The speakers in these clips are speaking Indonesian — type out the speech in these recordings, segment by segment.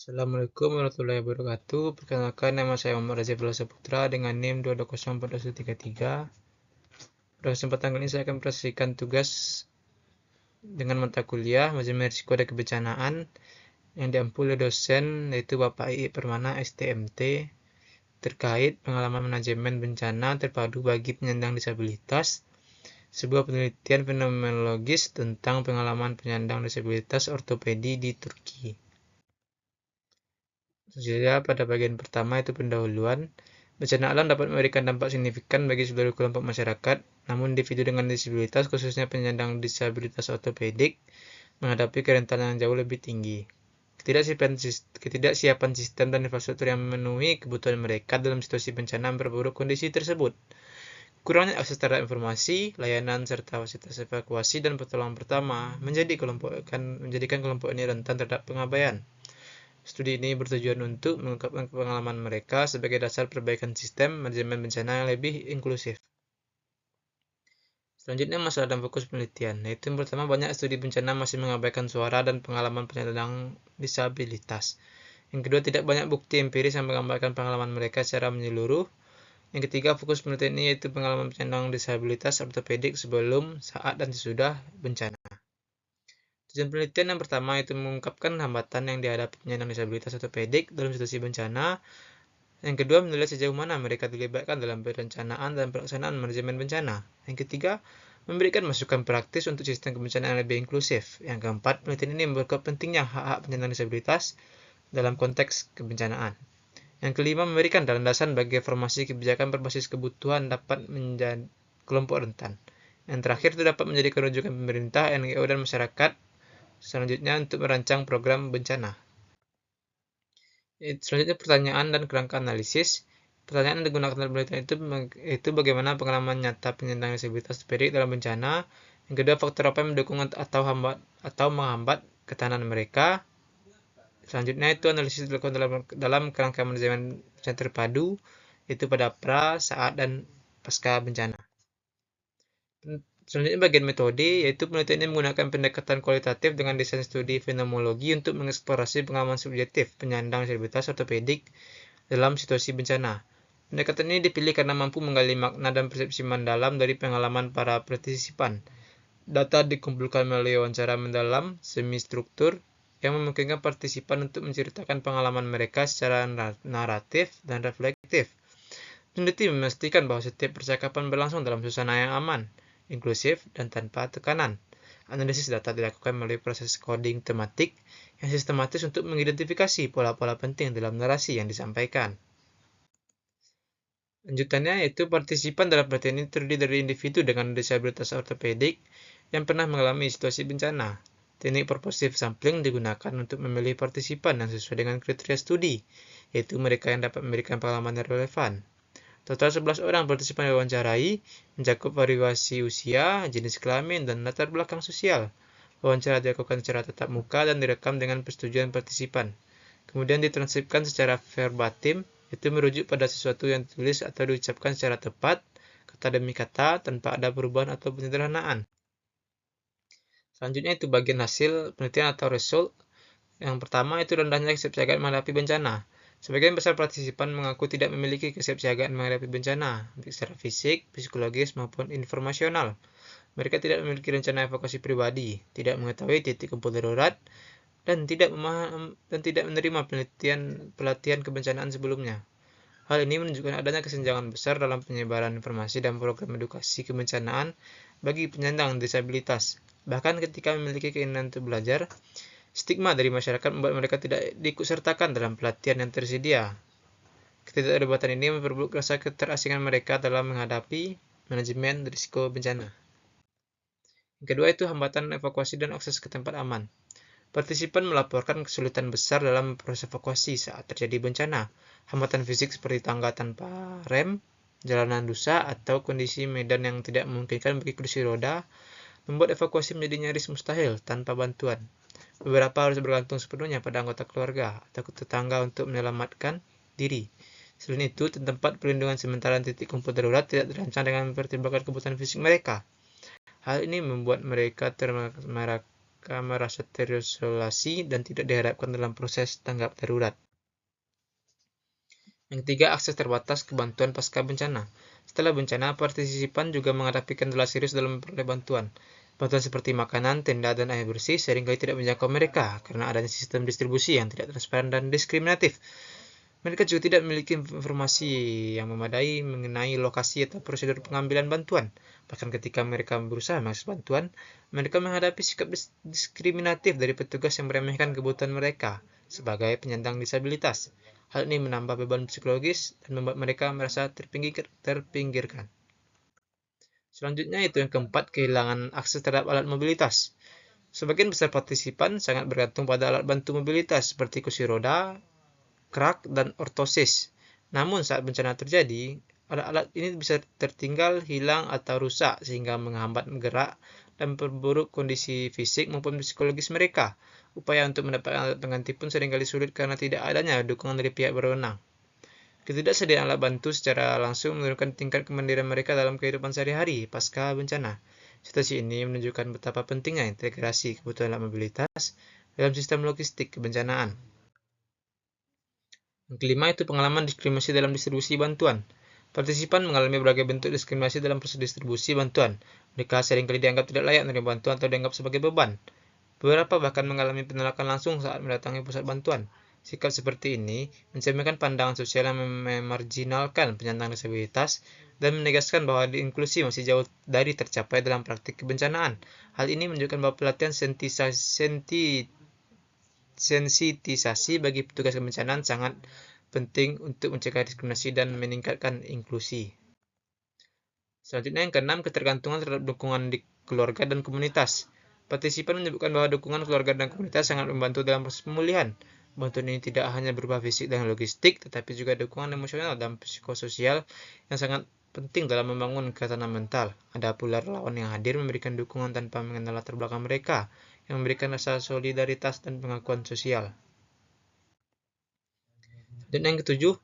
Assalamualaikum warahmatullahi wabarakatuh. Perkenalkan, nama saya Muhammad Razifullah Saputra dengan NIM 2204133. Pada kesempatan kali ini saya akan mempresentasikan tugas dengan mata kuliah Manajemen Risiko dan Kebencanaan yang diampu oleh dosen yaitu Bapak I. Permana STMT terkait pengalaman manajemen bencana terpadu bagi penyandang disabilitas, sebuah penelitian fenomenologis tentang pengalaman penyandang disabilitas ortopedi di Turki. Selanjutnya pada bagian pertama itu pendahuluan. Bencana alam dapat memberikan dampak signifikan bagi seluruh kelompok masyarakat, namun individu dengan disabilitas, khususnya penyandang disabilitas ortopedik, menghadapi kerentanan yang jauh lebih tinggi. Ketidaksiapan sistem dan infrastruktur yang memenuhi kebutuhan mereka dalam situasi bencana memperburuk kondisi tersebut. Kurangnya akses terhadap informasi, layanan, serta fasilitas evakuasi dan pertolongan pertama menjadikan kelompok ini rentan terhadap pengabaian. Studi ini bertujuan untuk mengungkapkan pengalaman mereka sebagai dasar perbaikan sistem manajemen bencana yang lebih inklusif. Selanjutnya masalah dan fokus penelitian, yaitu yang pertama banyak studi bencana masih mengabaikan suara dan pengalaman penyandang disabilitas. Yang kedua, tidak banyak bukti empiris yang menggambarkan pengalaman mereka secara menyeluruh. Yang ketiga, fokus penelitian ini yaitu pengalaman penyandang disabilitas ortopedik sebelum, saat, dan sesudah bencana. Tujuan penelitian yang pertama itu mengungkapkan hambatan yang dihadapi penyandang disabilitas ortopedik dalam situasi bencana. Yang kedua, menilai sejauh mana mereka dilibatkan dalam perencanaan dan pelaksanaan manajemen bencana. Yang ketiga, memberikan masukan praktis untuk sistem kebencanaan yang lebih inklusif. Yang keempat, penelitian ini memperkuat pentingnya hak-hak penyandang disabilitas dalam konteks kebencanaan. Yang kelima, memberikan landasan bagi reformasi kebijakan berbasis kebutuhan dapat menjadi kelompok rentan. Yang terakhir, itu dapat menjadi rujukan pemerintah, NGO, dan masyarakat selanjutnya untuk merancang program bencana. Selanjutnya pertanyaan dan kerangka analisis. Pertanyaan yang digunakan dalam penelitian itu bagaimana pengalaman nyata penyandang disabilitas ortopedik dalam bencana. Yang kedua, faktor apa yang mendukung atau menghambat ketahanan mereka. Selanjutnya itu analisis dilakukan dalam kerangka manajemen bencana terpadu, yaitu pada pra, saat, dan pasca bencana. Selanjutnya bagian metode, yaitu penelitian ini menggunakan pendekatan kualitatif dengan desain studi fenomenologi untuk mengeksplorasi pengalaman subjektif penyandang disabilitas ortopedik dalam situasi bencana. Pendekatan ini dipilih karena mampu menggali makna dan persepsi mendalam dari pengalaman para partisipan. Data dikumpulkan melalui wawancara mendalam semi-struktur yang memungkinkan partisipan untuk menceritakan pengalaman mereka secara naratif dan reflektif. Peneliti memastikan bahwa setiap percakapan berlangsung dalam suasana yang aman, inklusif, dan tanpa tekanan. Analisis data dilakukan melalui proses coding tematik yang sistematis untuk mengidentifikasi pola-pola penting dalam narasi yang disampaikan. Lanjutannya yaitu partisipan dalam penelitian ini terdiri dari individu dengan disabilitas ortopedik yang pernah mengalami situasi bencana. Teknik proportif sampling digunakan untuk memilih partisipan yang sesuai dengan kriteria studi, yaitu mereka yang dapat memberikan pengalaman yang relevan. Total 11 orang partisipan diwawancarai, mencakup variasi usia, jenis kelamin, dan latar belakang sosial. Wawancara dilakukan secara tatap muka dan direkam dengan persetujuan partisipan. Kemudian ditranskripsikan secara verbatim, itu merujuk pada sesuatu yang ditulis atau diucapkan secara tepat, kata demi kata, tanpa ada perubahan atau penyederhanaan. Selanjutnya itu bagian hasil penelitian atau result. Yang pertama itu rendahnya kesiapsiagaan menghadapi bencana. Sebagian besar partisipan mengaku tidak memiliki kesiapsiagaan menghadapi bencana, baik secara fisik, psikologis, maupun informasional. Mereka tidak memiliki rencana evakuasi pribadi, tidak mengetahui titik kumpul darurat, dan tidak menerima pelatihan kebencanaan sebelumnya. Hal ini menunjukkan adanya kesenjangan besar dalam penyebaran informasi dan program edukasi kebencanaan bagi penyandang disabilitas. Bahkan ketika memiliki keinginan untuk belajar, stigma dari masyarakat membuat mereka tidak diikutsertakan dalam pelatihan yang tersedia. Ketidakterlibatan ini memperburuk rasa keterasingan mereka dalam menghadapi manajemen risiko bencana. Yang kedua itu hambatan evakuasi dan akses ke tempat aman. Partisipan melaporkan kesulitan besar dalam proses evakuasi saat terjadi bencana. Hambatan fisik seperti tangga tanpa rem, jalanan rusak, atau kondisi medan yang tidak memungkinkan bagi kursi roda membuat evakuasi menjadi nyaris mustahil tanpa bantuan. Beberapa harus bergantung sepenuhnya pada anggota keluarga atau tetangga untuk menyelamatkan diri. Selain itu, tempat perlindungan sementara dan titik kumpul darurat tidak dirancang dengan mempertimbangkan kebutuhan fisik mereka. Hal ini membuat mereka mereka merasa terisolasi dan tidak diharapkan dalam proses tanggap darurat. Yang ketiga, akses terbatas ke bantuan pasca bencana. Setelah bencana, partisipan juga menghadapi kendala serius dalam memperoleh bantuan. Bantuan seperti makanan, tenda, dan air bersih seringkali tidak menjangkau mereka karena adanya sistem distribusi yang tidak transparan dan diskriminatif. Mereka juga tidak memiliki informasi yang memadai mengenai lokasi atau prosedur pengambilan bantuan. Bahkan ketika mereka berusaha mengakses bantuan, mereka menghadapi sikap diskriminatif dari petugas yang meremehkan kebutuhan mereka sebagai penyandang disabilitas. Hal ini menambah beban psikologis dan membuat mereka merasa terpinggirkan. Selanjutnya itu yang keempat, kehilangan akses terhadap alat mobilitas. Sebagian besar partisipan sangat bergantung pada alat bantu mobilitas seperti kursi roda, krak, dan ortosis. Namun saat bencana terjadi, alat-alat ini bisa tertinggal, hilang, atau rusak sehingga menghambat gerak dan memperburuk kondisi fisik maupun psikologis mereka. Upaya untuk mendapatkan alat pengganti pun seringkali sulit karena tidak adanya dukungan dari pihak berwenang. Ketidaksediaan alat bantu secara langsung menurunkan tingkat kemandirian mereka dalam kehidupan sehari-hari pasca bencana. Situasi ini menunjukkan betapa pentingnya integrasi kebutuhan alat mobilitas dalam sistem logistik kebencanaan. Yang kelima itu pengalaman diskriminasi dalam distribusi bantuan. Partisipan mengalami berbagai bentuk diskriminasi dalam proses distribusi bantuan. Mereka seringkali dianggap tidak layak menerima bantuan atau dianggap sebagai beban. Beberapa bahkan mengalami penolakan langsung saat mendatangi pusat bantuan. Sikap seperti ini mencerminkan pandangan sosial yang memarginalkan penyandang disabilitas dan menegaskan bahwa inklusi masih jauh dari tercapai dalam praktik kebencanaan. Hal ini menunjukkan bahwa pelatihan sensitisasi bagi petugas kebencanaan sangat penting untuk mencegah diskriminasi dan meningkatkan inklusi. Selanjutnya yang keenam, ketergantungan terhadap dukungan di keluarga dan komunitas. Partisipan menyebutkan bahwa dukungan keluarga dan komunitas sangat membantu dalam proses pemulihan. Bantuan ini tidak hanya berupa fisik dan logistik, tetapi juga dukungan emosional dan psikososial yang sangat penting dalam membangun ketahanan mental. Ada pula relawan yang hadir memberikan dukungan tanpa mengenal latar belakang mereka, yang memberikan rasa solidaritas dan pengakuan sosial. Dan yang ketujuh,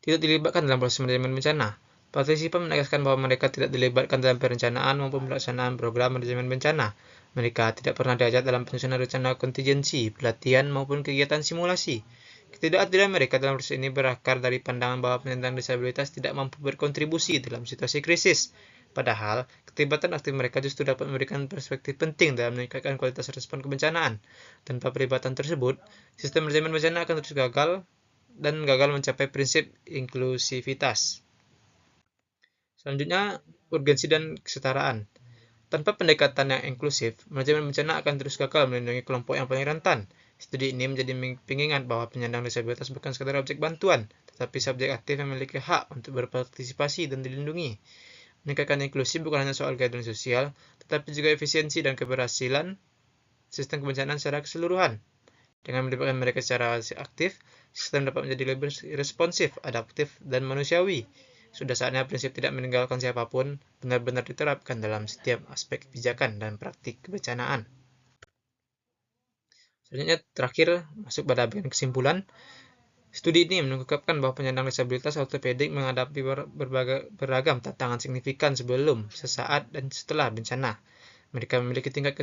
tidak dilibatkan dalam proses manajemen bencana. Partisipan menegaskan bahwa mereka tidak dilibatkan dalam perencanaan maupun pelaksanaan program manajemen bencana. Mereka tidak pernah diajak dalam penyusunan rencana kontingensi, pelatihan, maupun kegiatan simulasi. Ketidakadilan mereka dalam proses ini berakar dari pandangan bahwa penyandang disabilitas tidak mampu berkontribusi dalam situasi krisis. Padahal, keterlibatan aktif mereka justru dapat memberikan perspektif penting dalam meningkatkan kualitas respon kebencanaan. Tanpa perlibatan tersebut, sistem manajemen bencana akan terus gagal mencapai prinsip inklusivitas. Selanjutnya, urgensi dan kesetaraan. Tanpa pendekatan yang inklusif, manajemen bencana akan terus gagal melindungi kelompok yang paling rentan. Studi ini menjadi pengingat bahwa penyandang disabilitas bukan sekadar objek bantuan, tetapi subjek aktif yang memiliki hak untuk berpartisipasi dan dilindungi. Meningkatkan inklusi bukan hanya soal keadilan sosial, tetapi juga efisiensi dan keberhasilan sistem kebencanaan secara keseluruhan. Dengan melibatkan mereka secara aktif, sistem dapat menjadi lebih responsif, adaptif, dan manusiawi. Sudah saatnya prinsip tidak meninggalkan siapapun benar-benar diterapkan dalam setiap aspek kebijakan dan praktik kebencanaan. Selanjutnya, terakhir, masuk pada bagian kesimpulan. Studi ini mengungkapkan bahwa penyandang disabilitas ortopedik menghadapi beragam tantangan signifikan sebelum, sesaat, dan setelah bencana. Mereka memiliki tingkat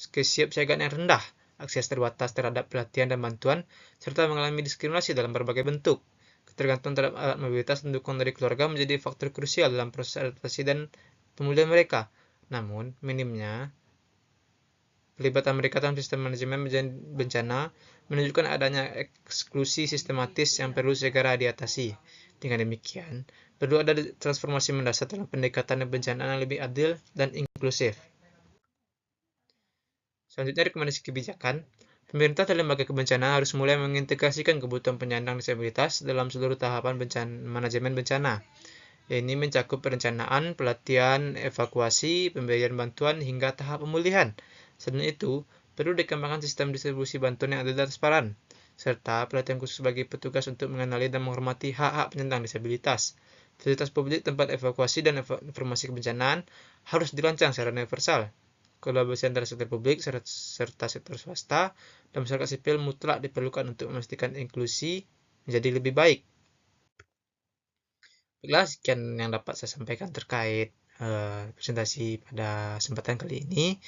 kesiapsiagaan yang rendah, akses terbatas terhadap pelatihan dan bantuan, serta mengalami diskriminasi dalam berbagai bentuk. Ketergantungan terhadap alat mobilitas dan dukungan dari keluarga menjadi faktor krusial dalam proses adaptasi dan pemulihan mereka. Namun, minimnya pelibatan mereka dalam sistem manajemen bencana menunjukkan adanya eksklusi sistematis yang perlu segera diatasi. Dengan demikian, perlu ada transformasi mendasar dalam pendekatan bencana yang lebih adil dan inklusif. Selanjutnya, rekomendasi kebijakan. Pemerintah dan lembaga kebencanaan harus mulai mengintegrasikan kebutuhan penyandang disabilitas dalam seluruh tahapan manajemen bencana. Ini mencakup perencanaan, pelatihan, evakuasi, pemberian bantuan, hingga tahap pemulihan. Selain itu, perlu dikembangkan sistem distribusi bantuan yang adil dan transparan, serta pelatihan khusus bagi petugas untuk mengenali dan menghormati hak-hak penyandang disabilitas. Fasilitas publik, tempat evakuasi, dan informasi kebencanaan harus dirancang secara universal. Kolaborasi antara sektor publik serta sektor swasta dan masyarakat sipil mutlak diperlukan untuk memastikan inklusi menjadi lebih baik. Baiklah, sekian yang dapat saya sampaikan terkait presentasi pada kesempatan kali ini.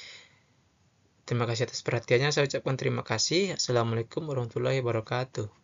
Terima kasih atas perhatiannya. Saya ucapkan terima kasih. Assalamualaikum warahmatullahi wabarakatuh.